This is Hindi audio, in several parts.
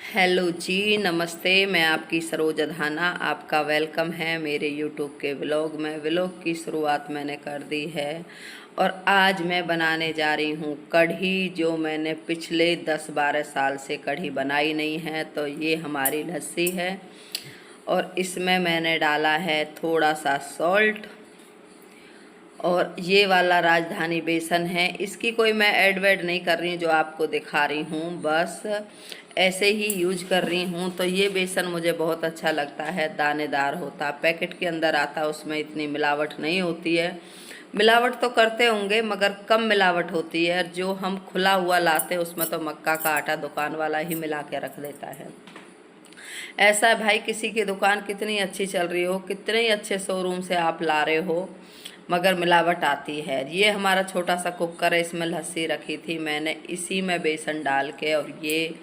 हेलो जी, नमस्ते। मैं आपकी सरोज अधाना, आपका वेलकम है मेरे यूट्यूब के व्लॉग में। व्लॉग की शुरुआत मैंने कर दी है और आज मैं बनाने जा रही हूँ कढ़ी, जो मैंने पिछले 10-12 साल से कढ़ी बनाई नहीं है। तो ये हमारी लस्सी है और इसमें मैंने डाला है थोड़ा सा सॉल्ट, और ये वाला राजधानी बेसन है। इसकी कोई मैं ऐड वैड नहीं कर रही हूँ, जो आपको दिखा रही हूँ बस ऐसे ही यूज कर रही हूँ। तो ये बेसन मुझे बहुत अच्छा लगता है, दानेदार होता, पैकेट के अंदर आता, उसमें इतनी मिलावट नहीं होती है। मिलावट तो करते होंगे मगर कम मिलावट होती है। जो हम खुला हुआ लाते हैं उसमें तो मक्का का आटा दुकान वाला ही मिला के रख देता है। ऐसा है भाई, किसी की दुकान कितनी अच्छी चल रही हो, कितने ही अच्छे शोरूम से आप ला रहे हो, मगर मिलावट आती है। ये हमारा छोटा सा कुकर है, इसमें लस्सी रखी थी मैंने, इसी में बेसन डाल के, और ये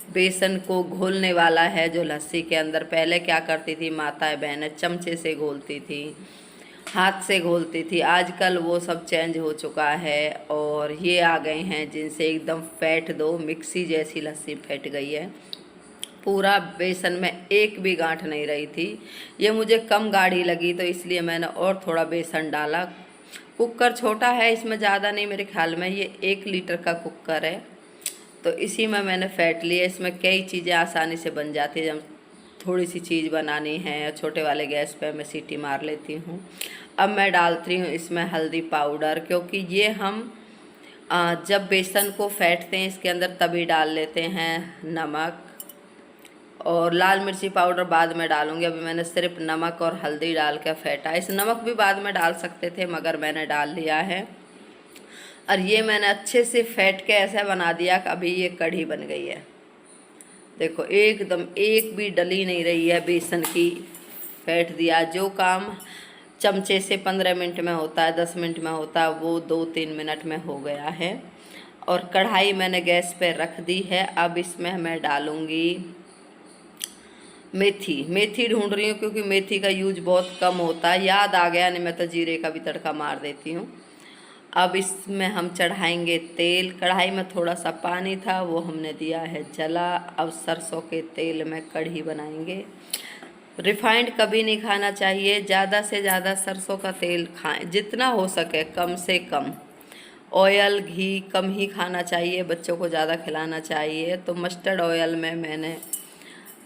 बेसन को घोलने वाला है जो लस्सी के अंदर। पहले क्या करती थी माताएं बहनें, चमचे से घोलती थी, हाथ से घोलती थी। आजकल वो सब चेंज हो चुका है और ये आ गए हैं जिनसे एकदम फेंट दो, मिक्सी जैसी लस्सी फेंट गई है। पूरा बेसन में एक भी गांठ नहीं रही थी। ये मुझे कम गाढ़ी लगी तो इसलिए मैंने और थोड़ा बेसन डाला। कुकर छोटा है, इसमें ज़्यादा नहीं, मेरे ख्याल में ये 1 लीटर का कुकर है। तो इसी में मैंने फेंट लिया। इसमें कई चीज़ें आसानी से बन जाती है। जब थोड़ी सी चीज़ बनानी है, छोटे वाले गैस पे मैं सीटी मार लेती हूँ। अब मैं डालती हूँ इसमें हल्दी पाउडर, क्योंकि ये हम जब बेसन को फेंटते हैं इसके अंदर तभी डाल लेते हैं नमक, और लाल मिर्ची पाउडर बाद में डालूंगी। अभी मैंने सिर्फ नमक और हल्दी डाल के फेंटा। इस नमक भी बाद में डाल सकते थे मगर मैंने डाल लिया है। और ये मैंने अच्छे से फेंट के ऐसा बना दिया कि अभी ये कढ़ी बन गई है। देखो एकदम एक भी डली नहीं रही है बेसन की। फेंट दिया। जो काम चमचे से 15 मिनट में होता है, 10 मिनट में होता है, वो 2-3 मिनट में हो गया है। और कढ़ाई मैंने गैस पे रख दी है। अब इसमें मैं डालूंगी मेथी। मेथी ढूंढ रही हूँ क्योंकि मेथी का यूज बहुत कम होता है। याद आ गया, नहीं मैं तो जीरे का भी तड़का मार देती हूँ। अब इसमें हम चढ़ाएंगे तेल। कढ़ाई में थोड़ा सा पानी था, वो हमने दिया है जला। अब सरसों के तेल में कढ़ी बनाएंगे। रिफाइंड कभी नहीं खाना चाहिए, ज़्यादा से ज़्यादा सरसों का तेल खाएं, जितना हो सके कम से कम। ऑयल घी कम ही खाना चाहिए, बच्चों को ज़्यादा खिलाना चाहिए। तो मस्टर्ड ऑयल में मैंने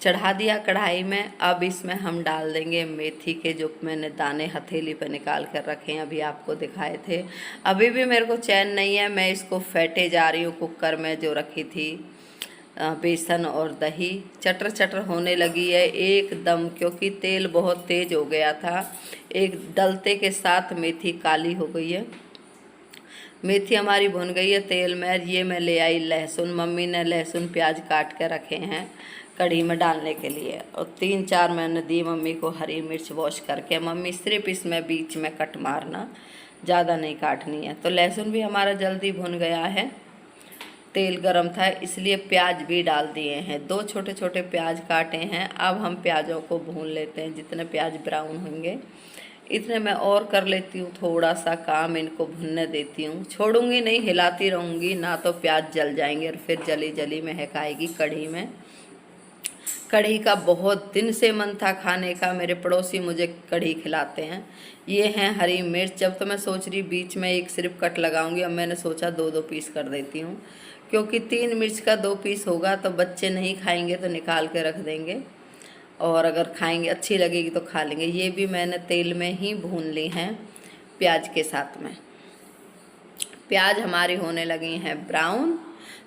चढ़ा दिया कढ़ाई में। अब इसमें हम डाल देंगे मेथी के जो मैंने दाने हथेली पर निकाल कर रखे हैं, अभी आपको दिखाए थे। अभी भी मेरे को चैन नहीं है, मैं इसको फेंटे जा रही हूँ। कुकर में जो रखी थी बेसन और दही चटर चटर होने लगी है एकदम, क्योंकि तेल बहुत तेज हो गया था। एक डलते के साथ मेथी काली हो गई है। मेथी हमारी भुन गई है तेल में। ये मैं ले आई लहसुन, मम्मी ने लहसुन प्याज काट के रखे हैं कढ़ी में डालने के लिए, और 3-4 मैंने दी मम्मी को हरी मिर्च वॉश करके। मम्मी सिर्फ इसमें बीच में कट मारना, ज़्यादा नहीं काटनी है। तो लहसुन भी हमारा जल्दी भुन गया है। तेल गरम था इसलिए प्याज भी डाल दिए हैं। 2 छोटे छोटे प्याज काटे हैं। अब हम प्याजों को भून लेते हैं। जितने प्याज ब्राउन होंगे इतने मैं और कर लेती हूँ। थोड़ा सा काम इनको भुनने देती हूँ, छोड़ूंगी नहीं, हिलाती रहूँगी, ना तो प्याज जल जाएंगे और फिर जली जली महक आएगी कढ़ी में। कढ़ी का बहुत दिन से मन था खाने का, मेरे पड़ोसी मुझे कढ़ी खिलाते हैं। ये हैं हरी मिर्च। जब तो मैं सोच रही बीच में एक सिर्फ कट लगाऊंगी, अब मैंने सोचा 2-2 पीस कर देती हूँ, क्योंकि 3 मिर्च का 2 पीस होगा तो बच्चे नहीं खाएंगे तो निकाल के रख देंगे, और अगर खाएंगे अच्छी लगेगी तो खा लेंगे। ये भी मैंने तेल में ही भून ली हैं प्याज के साथ में। प्याज हमारी होने लगी हैं ब्राउन।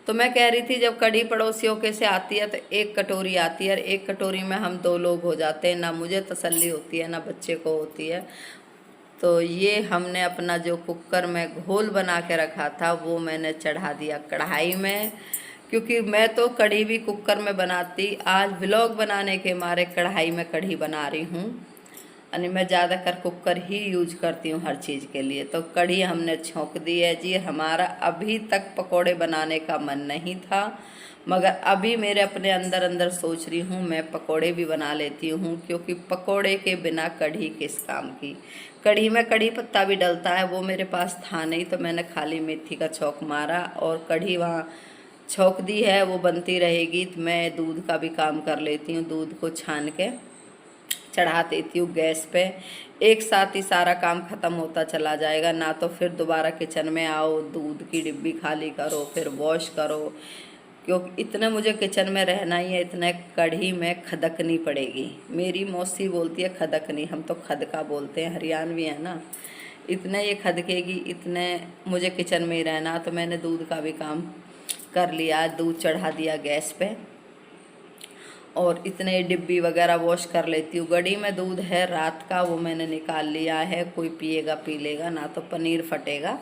तो मैं कह रही थी जब कढ़ी पड़ोसियों के से आती है तो 1 कटोरी आती है, और 1 कटोरी में हम 2 लोग हो जाते हैं। ना मुझे तसल्ली होती है ना बच्चे को होती है। तो ये हमने अपना जो कुकर में घोल बना के रखा था वो मैंने चढ़ा दिया कढ़ाई में, क्योंकि मैं तो कढ़ी भी कुकर में बनाती, आज व्लॉग बनाने के मारे कढ़ाई में कढ़ी बना रही हूँ। यानी मैं ज़्यादातर कुकर ही यूज करती हूँ हर चीज़ के लिए। तो कढ़ी हमने छोंक दी है जी। हमारा अभी तक पकोड़े बनाने का मन नहीं था, मगर अभी मेरे अपने अंदर अंदर सोच रही हूँ मैं पकोड़े भी बना लेती हूँ, क्योंकि पकोड़े के बिना कढ़ी किस काम की। कढ़ी में कढ़ी पत्ता भी डलता है, वो मेरे पास था नहीं, तो मैंने खाली मेथी का छौंक मारा और कढ़ी वहाँ छौंक दी है वो बनती रहेगी। तो मैं दूध का भी काम कर लेती हूँ, दूध को छान के चढ़ा देती हूँ गैस पे। एक साथ ही सारा काम ख़त्म होता चला जाएगा, ना तो फिर दोबारा किचन में आओ, दूध की डिब्बी खाली करो, फिर वॉश करो। क्योंकि इतने मुझे किचन में रहना ही है, इतने कढ़ी में खदकनी पड़ेगी। मेरी मौसी बोलती है खदकनी, हम तो खदका बोलते हैं, हरियाणवी है ना। इतने ये खदकेगी, इतने मुझे किचन में ही रहना। तो मैंने दूध का भी काम कर लिया, दूध चढ़ा दिया गैस पे और इतने डिब्बी वगैरह वॉश कर लेती हूँ। गड़ी में दूध है रात का, वो मैंने निकाल लिया है। कोई पिएगा पी लेगा, ना तो पनीर फटेगा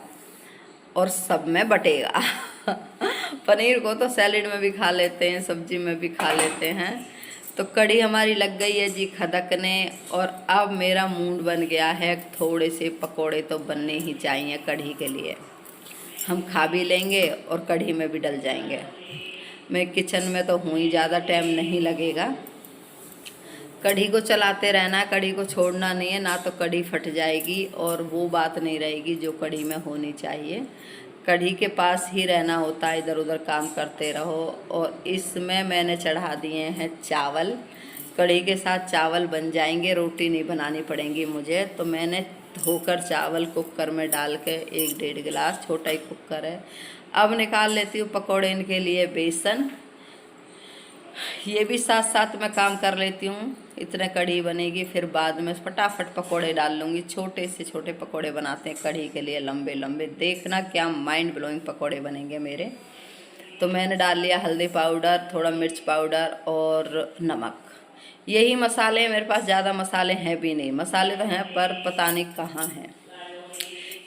और सब में बटेगा। पनीर को तो सैलेड में भी खा लेते हैं, सब्जी में भी खा लेते हैं। तो कढ़ी हमारी लग गई है जी खदकने, और अब मेरा मूड बन गया है, थोड़े से पकोड़े तो बनने ही चाहिए कढ़ी के लिए। हम खा भी लेंगे और कढ़ी में भी डल जाएंगे। मैं किचन में तो हूँ ही, ज़्यादा टाइम नहीं लगेगा। कढ़ी को चलाते रहना, कढ़ी को छोड़ना नहीं है, ना तो कढ़ी फट जाएगी और वो बात नहीं रहेगी जो कढ़ी में होनी चाहिए। कढ़ी के पास ही रहना होता है, इधर उधर काम करते रहो। और इसमें मैंने चढ़ा दिए हैं चावल, कढ़ी के साथ चावल बन जाएंगे, रोटी नहीं बनानी पड़ेंगी मुझे। तो मैंने धोकर चावल कुकर में डाल के 1-1.5 गिलास, छोटा ही कुकर है। अब निकाल लेती हूँ पकौड़े इनके लिए बेसन। ये भी साथ साथ में काम कर लेती हूँ। इतने कढ़ी बनेगी, फिर बाद में फटाफट पकोड़े डाल लूँगी। छोटे से छोटे पकोड़े बनाते हैं कढ़ी के लिए, लंबे लंबे। देखना क्या माइंड ब्लोइंग पकोड़े बनेंगे मेरे। तो मैंने डाल लिया हल्दी पाउडर, थोड़ा मिर्च पाउडर और नमक। यही मसाले मेरे पास, ज़्यादा मसाले हैं भी नहीं। मसाले तो हैं पर पता नहीं कहाँ हैं।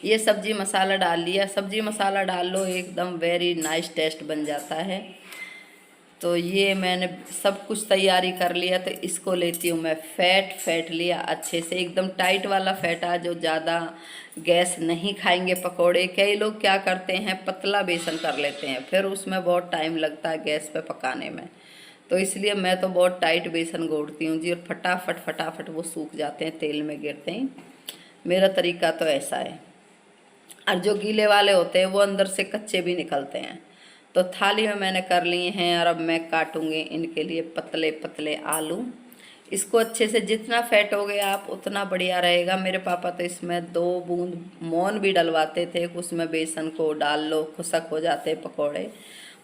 ये सब्जी मसाला डाल लिया। सब्जी मसाला डाल लो, एकदम वेरी नाइस टेस्ट बन जाता है। तो ये मैंने सब कुछ तैयारी कर लिया। तो इसको लेती हूँ मैं फैट लिया अच्छे से, एकदम टाइट वाला फैटा, जो ज़्यादा गैस नहीं खाएंगे पकोड़े। कई लोग क्या करते हैं, पतला बेसन कर लेते हैं, फिर उसमें बहुत टाइम लगता है गैस पे पकाने में। तो इसलिए मैं तो बहुत टाइट बेसन घोटती हूँ जी, और फटाफट वो सूख जाते हैं, तेल में गिरते हैं। मेरा तरीका तो ऐसा है। और जो गीले वाले होते हैं वो अंदर से कच्चे भी निकलते हैं। तो थाली में मैंने कर लिए हैं, और अब मैं काटूंगी इनके लिए पतले पतले आलू। इसको अच्छे से जितना फैट हो गया आप उतना बढ़िया रहेगा। मेरे पापा तो इसमें 2 बूंद मौन भी डलवाते थे, उसमें बेसन को डाल लो, खुशक हो जाते पकोड़े।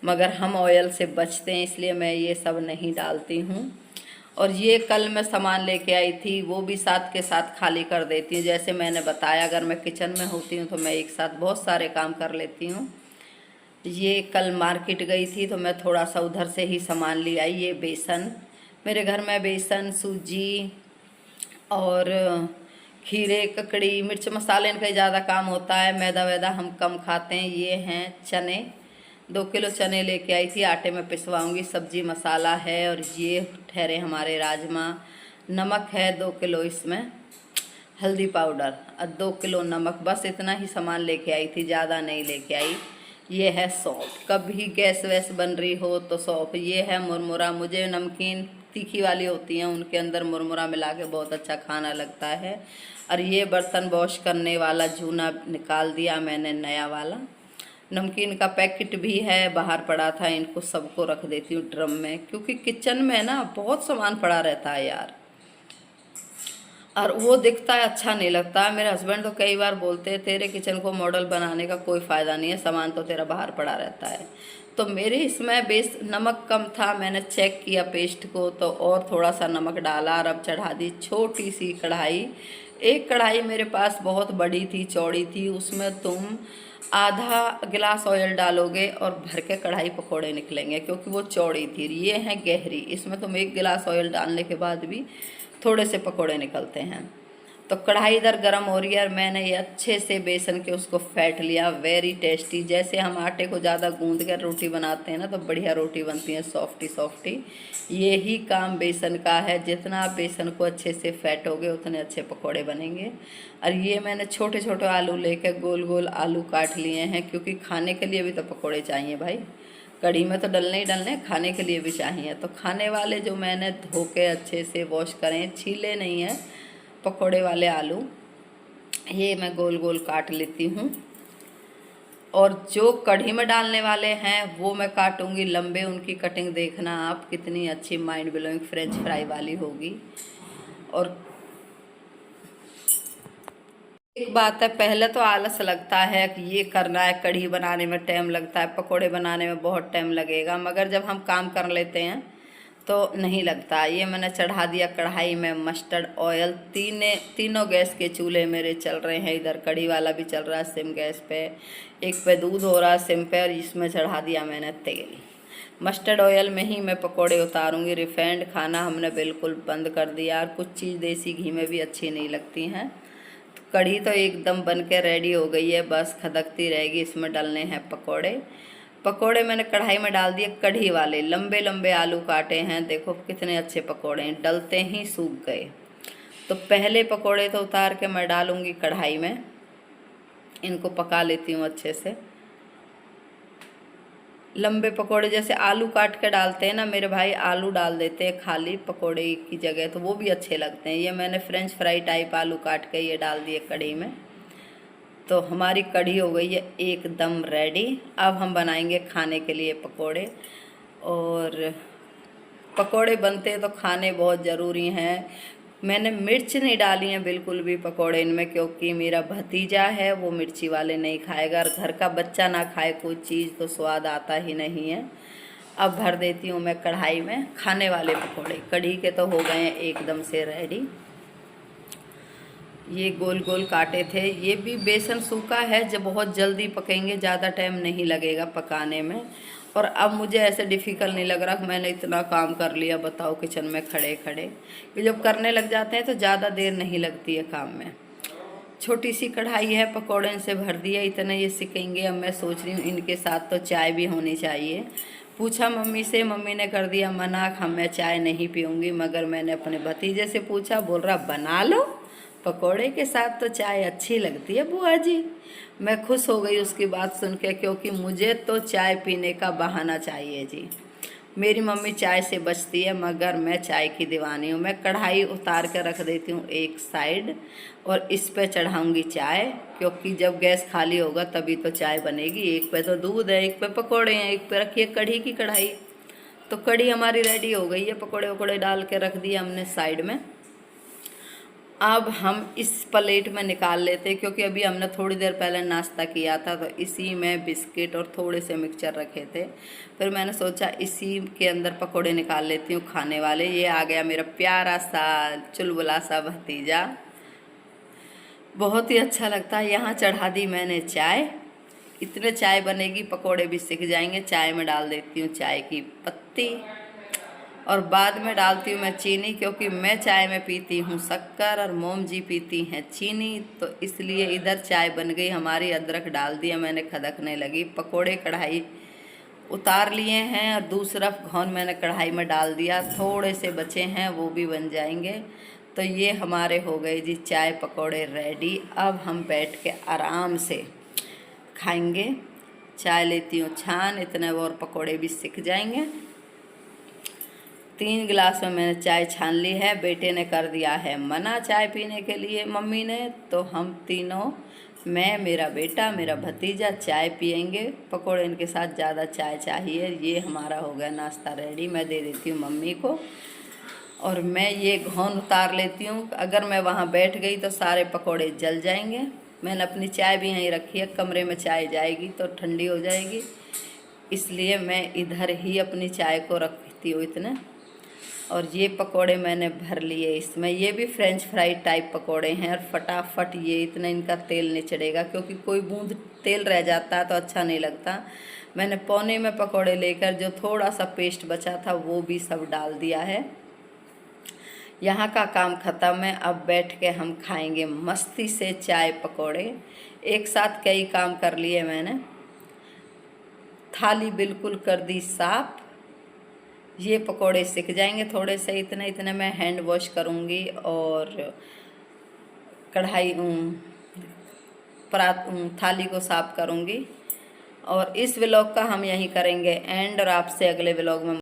मगर हम ऑयल से बचते हैं, इसलिए मैं ये सब नहीं डालती हूँ। और ये कल मैं सामान लेके आई थी, वो भी साथ के साथ खाली कर देती हूँ। जैसे मैंने बताया, अगर मैं किचन में होती हूँ तो मैं एक साथ बहुत सारे काम कर लेती हूँ। ये कल मार्केट गई थी तो मैं थोड़ा सा उधर से ही सामान ले आई। ये बेसन, मेरे घर में बेसन, सूजी और खीरे, ककड़ी, मिर्च मसाले, इनका ज़्यादा काम होता है। मैदा वैदा हम कम खाते हैं। ये हैं चने, 2 किलो चने लेके आई थी, आटे में पिसवाऊंगी। सब्जी मसाला है, और ये ठहरे हमारे राजमा। नमक है 2 किलो इसमें, हल्दी पाउडर और 2 किलो नमक। बस इतना ही सामान लेके आई थी, ज़्यादा नहीं लेके आई। ये है सौंफ, कभी गैस वैस बन रही हो तो सौंफ। ये है मुरमुरा, मुझे नमकीन तीखी वाली होती हैं उनके अंदर मुरमुरा मिला के बहुत अच्छा खाना लगता है। और ये बर्तन वॉश करने वाला जूना निकाल दिया मैंने, नया वाला। नमकीन का पैकेट भी है, बाहर पड़ा था, इनको सबको रख देती हूँ ड्रम में, क्योंकि किचन में ना बहुत सामान पड़ा रहता है यार, और वो दिखता है अच्छा नहीं लगता। मेरे हस्बैंड तो कई बार बोलते हैं तेरे किचन को मॉडल बनाने का कोई फ़ायदा नहीं है, सामान तो तेरा बाहर पड़ा रहता है। तो मेरे इसमें नमक कम था, मैंने चेक किया पेस्ट को, तो और थोड़ा सा नमक डाला और अब चढ़ा दी छोटी सी कढ़ाई। एक कढ़ाई मेरे पास बहुत बड़ी थी, चौड़ी थी, उसमें तुम आधा गिलास ऑयल डालोगे और भर के कढ़ाई पकोड़े निकलेंगे, क्योंकि वो चौड़ी थी। ये है गहरी, इसमें तुम 1 गिलास ऑयल डालने के बाद भी थोड़े से पकोड़े निकलते हैं। तो कढ़ाई इधर गर्म हो रही है, और मैंने ये अच्छे से बेसन के उसको फेंट लिया। वेरी टेस्टी, जैसे हम आटे को ज़्यादा गूंद कर रोटी बनाते हैं ना, तो बढ़िया रोटी बनती है, सॉफ्टी सॉफ्टी। यही काम बेसन का है, जितना आप बेसन को अच्छे से फेंटोगे उतने अच्छे पकोड़े बनेंगे। और ये मैंने छोटे छोटे आलू लेकर गोल गोल आलू काट लिए हैं, क्योंकि खाने के लिए भी तो पकोड़े चाहिए भाई। कढ़ी में तो डलने ही डलने, खाने के लिए भी चाहिए। तो खाने वाले जो मैंने धो के अच्छे से वॉश करें, छीले नहीं है, पकोड़े वाले आलू, ये मैं गोल गोल काट लेती हूँ। और जो कढ़ी में डालने वाले हैं वो मैं काटूंगी लंबे, उनकी कटिंग देखना आप कितनी अच्छी माइंड ब्लोइंग फ्रेंच फ्राई वाली होगी। और एक बात है, पहले तो आलस लगता है कि ये करना है, कढ़ी बनाने में टाइम लगता है, पकोड़े बनाने में बहुत टाइम लगेगा, मगर जब हम काम कर लेते हैं तो नहीं लगता। ये मैंने चढ़ा दिया कढ़ाई में मस्टर्ड ऑयल। तीनों गैस के चूल्हे मेरे चल रहे हैं, इधर कढ़ी वाला भी चल रहा है सिम गैस पे, एक पे दूध हो रहा है सिम पे, और इसमें चढ़ा दिया मैंने तेल। मस्टर्ड ऑयल में ही मैं पकोड़े उतारूंगी, रिफाइंड खाना हमने बिल्कुल बंद कर दिया, और कुछ चीज़ देसी घी में भी अच्छी नहीं लगती हैं। तो कढ़ी तो एकदम बन के रेडी हो गई है, बस खदकती रहेगी, इसमें डालने हैं पकोड़े। पकोड़े मैंने कढ़ाई में डाल दिए कढ़ी वाले, लंबे लंबे आलू काटे हैं, देखो कितने अच्छे पकोड़े हैं, डलते ही सूख गए। तो पहले पकोड़े तो उतार के मैं डालूंगी कढ़ाई में, इनको पका लेती हूँ अच्छे से। लंबे पकोड़े जैसे आलू काट के डालते हैं ना, मेरे भाई आलू डाल देते हैं खाली पकोड़े की जगह, तो वो भी अच्छे लगते हैं। ये मैंने फ्रेंच फ्राई टाइप आलू काट के ये डाल दिए कढ़ी में। तो हमारी कढ़ी हो गई है एकदम रेडी। अब हम बनाएंगे खाने के लिए पकोड़े। और पकोड़े बनते हैं तो खाने बहुत ज़रूरी हैं। मैंने मिर्च नहीं डाली है बिल्कुल भी पकोड़े इनमें, क्योंकि मेरा भतीजा है वो मिर्ची वाले नहीं खाएगा, और घर का बच्चा ना खाए कोई चीज़ तो स्वाद आता ही नहीं है। अब भर देती हूँ मैं कढ़ाई में खाने वाले पकोड़े। कढ़ी के तो हो गए हैं एकदम से रेडी। ये गोल गोल काटे थे, ये भी बेसन सूखा है, जब बहुत जल्दी पकेंगे, ज़्यादा टाइम नहीं लगेगा पकाने में। और अब मुझे ऐसे डिफ़िकल्ट नहीं लग रहा कि मैंने इतना काम कर लिया, बताओ किचन में खड़े खड़े। ये जब करने लग जाते हैं तो ज़्यादा देर नहीं लगती है काम में। छोटी सी कढ़ाई है, पकौड़े से भर दिया, इतने ये सिकेंगे। अब मैं सोच रही हूँ इनके साथ तो चाय भी होनी चाहिए। पूछा मम्मी से, मम्मी ने कर दिया मना, हम मैं चाय नहीं पीऊँगी, मगर मैंने अपने भतीजे से पूछा, बोल रहा बना लो, पकोड़े के साथ तो चाय अच्छी लगती है बुआ जी। मैं खुश हो गई उसकी बात सुन के, क्योंकि मुझे तो चाय पीने का बहाना चाहिए जी। मेरी मम्मी चाय से बचती है, मगर मैं चाय की दीवानी हूँ। मैं कढ़ाई उतार कर रख देती हूँ एक साइड, और इस पे चढ़ाऊँगी चाय, क्योंकि जब गैस खाली होगा तभी तो चाय बनेगी। एक पे तो दूध है, एक पे पकोड़े हैं, एक पे रखी है कढ़ी की कढ़ाई। तो कढ़ी हमारी रेडी हो गई है, पकोड़े वकोड़े डाल के रख दिया हमने साइड में। अब हम इस प्लेट में निकाल लेते हैं, क्योंकि अभी हमने थोड़ी देर पहले नाश्ता किया था, तो इसी में बिस्किट और थोड़े से मिक्सचर रखे थे। फिर मैंने सोचा इसी के अंदर पकोड़े निकाल लेती हूँ खाने वाले। ये आ गया मेरा प्यारा सा चुलबुला सा भतीजा, बहुत ही अच्छा लगता है। यहाँ चढ़ा दी मैंने चाय, इतने चाय बनेगी पकोड़े भी सिक जाएंगे। चाय में डाल देती हूँ चाय की पत्ती, और बाद में डालती हूँ मैं चीनी, क्योंकि मैं चाय में पीती हूँ शक्कर और मोम जी पीती हैं चीनी, तो इसलिए इधर चाय बन गई हमारी। अदरक डाल दिया मैंने, खदकने लगी। पकोड़े कढ़ाई उतार लिए हैं, और दूसरा घौन मैंने कढ़ाई में डाल दिया, थोड़े से बचे हैं वो भी बन जाएंगे। तो ये हमारे हो गए जी चाय पकोड़े रेडी। अब हम बैठ के आराम से खाएंगे। चाय लेती हूँ छान, इतने और पकोड़े भी सिक जाएंगे। 3 गिलास में मैंने चाय छान ली है। बेटे ने कर दिया है मना चाय पीने के लिए मम्मी ने, तो हम तीनों, मैं, मेरा बेटा, मेरा भतीजा चाय पियेंगे। पकोड़े इनके साथ ज़्यादा चाय चाहिए। ये हमारा हो गया नाश्ता रेडी। मैं दे देती हूँ मम्मी को, और मैं ये घौन उतार लेती हूँ। अगर मैं वहाँ बैठ गई तो सारे पकोड़े जल जाएंगे। मैंने अपनी चाय भी यहीं रखी है, कमरे में चाय जाएगी तो ठंडी हो जाएगी, इसलिए मैं इधर ही अपनी चाय को रखती हूँ इतने। और ये पकोड़े मैंने भर लिए इसमें। ये भी फ्रेंच फ्राई टाइप पकोड़े हैं, और फटाफट ये इतना इनका तेल नहीं चढ़ेगा, क्योंकि कोई बूंद तेल रह जाता है तो अच्छा नहीं लगता। मैंने पौने में पकोड़े लेकर जो थोड़ा सा पेस्ट बचा था वो भी सब डाल दिया है। यहाँ का काम ख़त्म है, अब बैठ के हम खाएंगे मस्ती से चाय पकोड़े। एक साथ कई काम कर लिए मैंने। थाली बिल्कुल कर दी साफ। ये पकोड़े सिक जाएंगे थोड़े से, इतने इतने मैं हैंड वॉश करूँगी, और कढ़ाई परात थाली को साफ करूँगी। और इस व्लॉग का हम यहीं करेंगे एंड, और आपसे अगले व्लॉग में